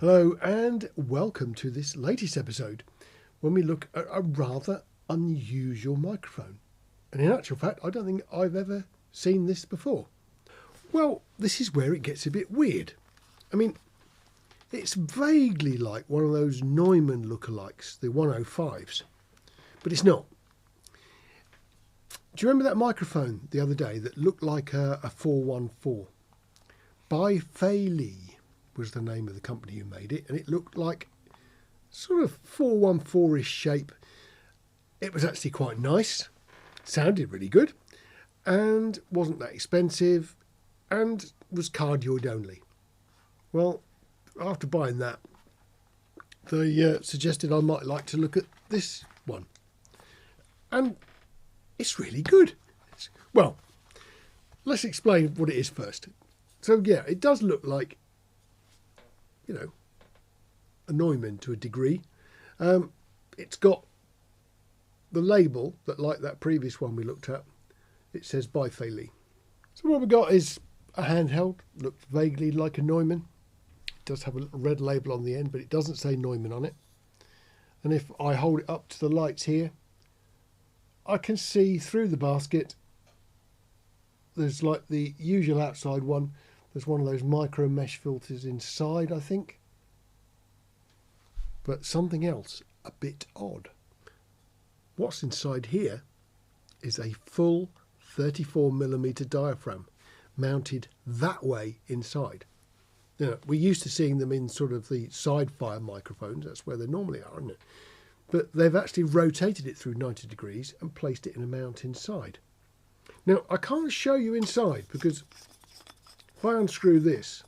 Hello and welcome to this latest episode when we look at a rather unusual microphone. And in actual fact, I don't think I've ever seen this before. Well, this is where it gets a bit weird. I mean, it's vaguely like one of those Neumann lookalikes, the 105s, but it's not. Do you remember that microphone the other day that looked like a 414? BF-105i was the name of the company who made it, and it looked like sort of 414-ish shape. It was actually quite nice, sounded really good, and wasn't that expensive, and was cardioid only. Well, after buying that, they suggested I might like to look at this one, and it's really good. Well, let's explain what it is first. So yeah, it does look like, you know, a Neumann to a degree. It's got the label that, like that previous one we looked at, it says BF-105i. So what we got is a handheld, looks vaguely like a Neumann. It does have a little red label on the end, but it doesn't say Neumann on it. And if I hold it up to the lights here, I can see through the basket. There's like the usual outside one. There's one of those micro mesh filters inside, I think. But something else a bit odd. What's inside here is a full 34mm diaphragm mounted that way inside. Now, we're used to seeing them in sort of the side fire microphones. That's where they normally are, isn't it? But they've actually rotated it through 90 degrees and placed it in a mount inside. Now, I can't show you inside because if I unscrew this,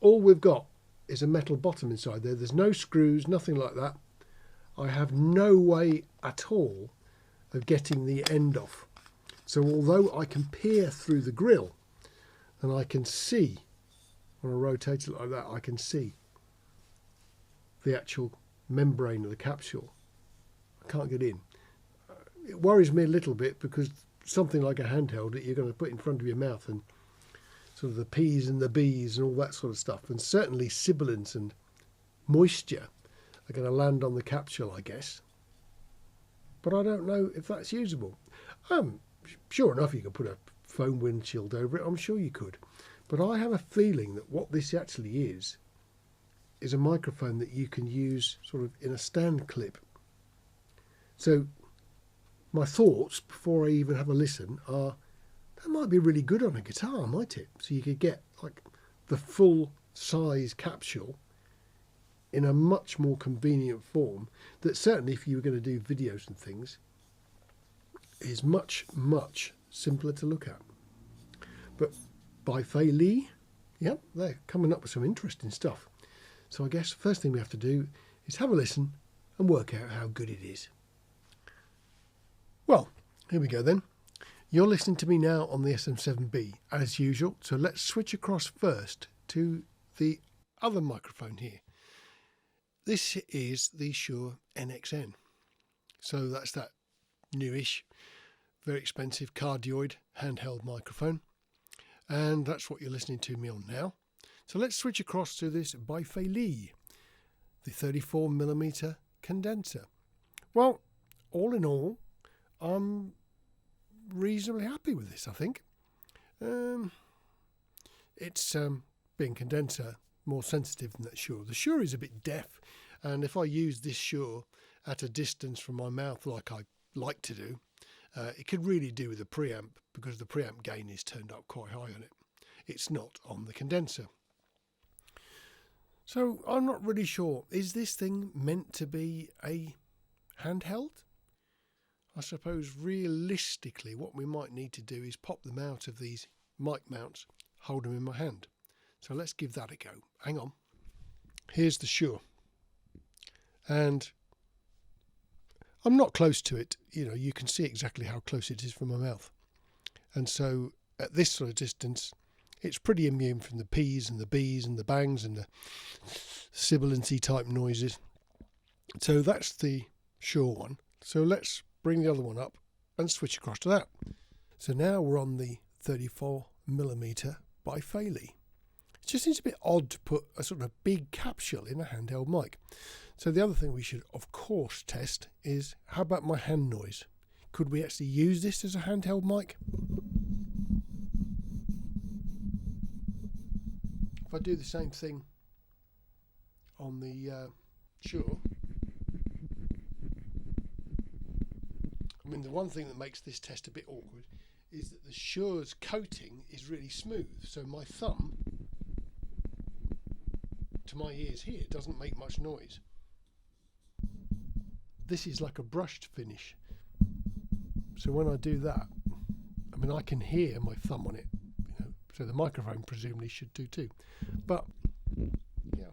all we've got is a metal bottom inside there. There's no screws, nothing like that. I have no way at all of getting the end off. So although I can peer through the grill and I can see, when I rotate it like that, I can see the actual membrane of the capsule, I can't get in. It worries me a little bit because something like a handheld that you're going to put in front of your mouth and sort of the P's and the B's and all that sort of stuff, and certainly sibilance and moisture are going to land on the capsule, I guess. But I don't know if that's usable. Sure enough, you can put a foam windshield over it. I'm sure you could. But I have a feeling that what this actually is a microphone that you can use sort of in a stand clip. So my thoughts before I even have a listen are, that might be really good on a guitar, might it? So you could get like the full size capsule in a much more convenient form that certainly if you were going to do videos and things is much, much simpler to look at. But BF-105i, yeah, they're coming up with some interesting stuff. So I guess the first thing we have to do is have a listen and work out how good it is. Well, here we go then. You're listening to me now on the SM7B as usual. So let's switch across first to the other microphone here. This is the Shure NXN. So that's that newish, very expensive cardioid handheld microphone. And that's what you're listening to me on now. So let's switch across to this BF-105i, the 34mm condenser. Well, all in all, I'm reasonably happy with this, I think. It's being condenser more sensitive than that Shure. The Shure is a bit deaf, and if I use this Shure at a distance from my mouth like I like to do, it could really do with a preamp because the preamp gain is turned up quite high on it. It's not on the condenser. So I'm not really sure. Is this thing meant to be a handheld? I suppose realistically what we might need to do is pop them out of these mic mounts, hold them in my hand. So let's give that a go. Hang on. Here's the Shure. And I'm not close to it. You know, you can see exactly how close it is from my mouth. And so at this sort of distance, it's pretty immune from the P's and the B's and the bangs and the sibilancy type noises. So that's the Shure one. So let's bring the other one up and switch across to that. So now we're on the 34mm BF-105i. It just seems a bit odd to put a sort of big capsule in a handheld mic. So the other thing we should of course test is, how about my hand noise? Could we actually use this as a handheld mic? If I do the same thing on the Shure, I mean, the one thing that makes this test a bit awkward is that the Shure's coating is really smooth, so my thumb to my ears here doesn't make much noise. This is like a brushed finish, so when I do that, I mean, I can hear my thumb on it, you know, so the microphone presumably should do too. But yeah,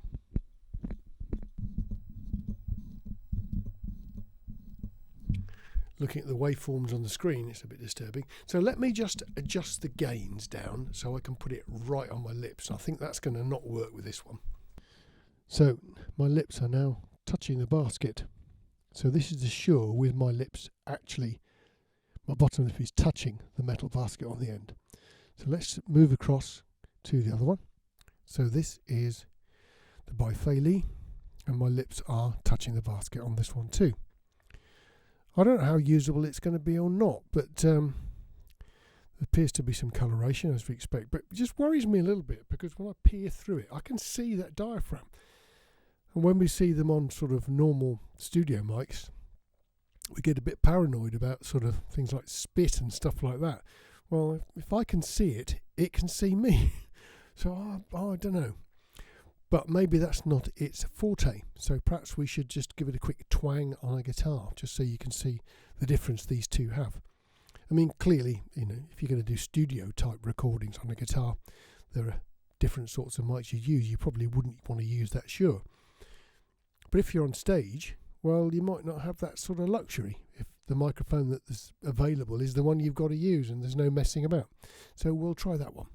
looking at the waveforms on the screen, it's a bit disturbing. So let me just adjust the gains down so I can put it right on my lips. I think that's going to not work with this one. So my lips are now touching the basket. So this is the Shure with my lips actually, my bottom lip is touching the metal basket on the end. So let's move across to the other one. So this is the BF-105i, and my lips are touching the basket on this one too. I don't know how usable it's going to be or not, but there appears to be some coloration as we expect, but it just worries me a little bit because when I peer through it, I can see that diaphragm. And when we see them on sort of normal studio mics, we get a bit paranoid about sort of things like spit and stuff like that. Well, if I can see it, it can see me. So I don't know. But maybe that's not its forte. So perhaps we should just give it a quick twang on a guitar, just so you can see the difference these two have. I mean, clearly, you know, if you're going to do studio type recordings on a guitar, there are different sorts of mics you use. You probably wouldn't want to use that Shure. But if you're on stage, well, you might not have that sort of luxury if the microphone that's available is the one you've got to use and there's no messing about. So we'll try that one.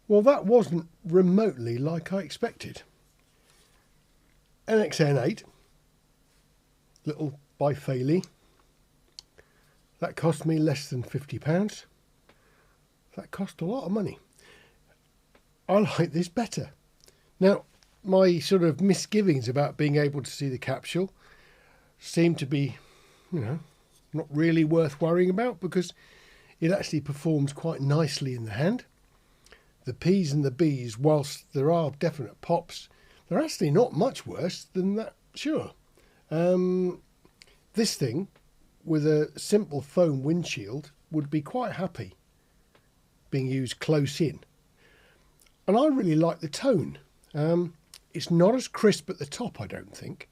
Well, that wasn't remotely like I expected. NXN8, little BF-105i. That cost me less than £50. That cost a lot of money. I like this better. Now, my sort of misgivings about being able to see the capsule seem to be, you know, not really worth worrying about because it actually performs quite nicely in the hand. The P's and the B's, whilst there are definite pops, they're actually not much worse than that Shure. This thing, with a simple foam windshield, would be quite happy being used close in. And I really like the tone. It's not as crisp at the top, I don't think,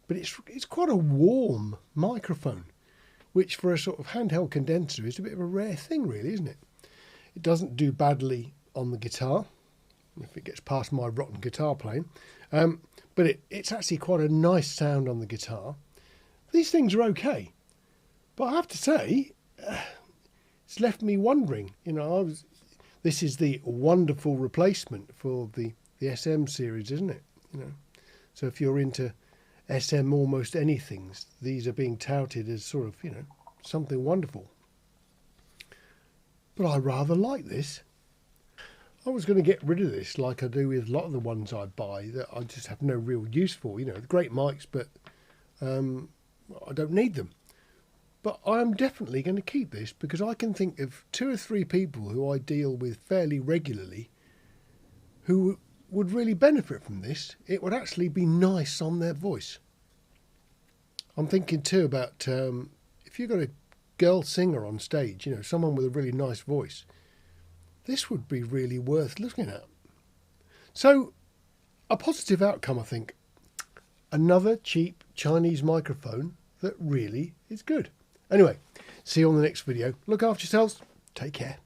but it's quite a warm microphone, which for a sort of handheld condenser is a bit of a rare thing, really, isn't it? It doesn't do badly on the guitar, if it gets past my rotten guitar playing, but it's actually quite a nice sound on the guitar. These things are okay, but I have to say, it's left me wondering. You know, this is the wonderful replacement for the SM series, isn't it? You know, so if you're into SM almost anything, these are being touted as sort of, you know, something wonderful. But I rather like this. I was going to get rid of this like I do with a lot of the ones I buy that I just have no real use for. You know, great mics, but I don't need them. But I am definitely going to keep this because I can think of 2 or 3 people who I deal with fairly regularly who would really benefit from this. It would actually be nice on their voice. I'm thinking too about if you've got a girl singer on stage, you know, someone with a really nice voice, this would be really worth looking at. So, a positive outcome, I think. Another cheap Chinese microphone that really is good. Anyway, see you on the next video. Look after yourselves. Take care.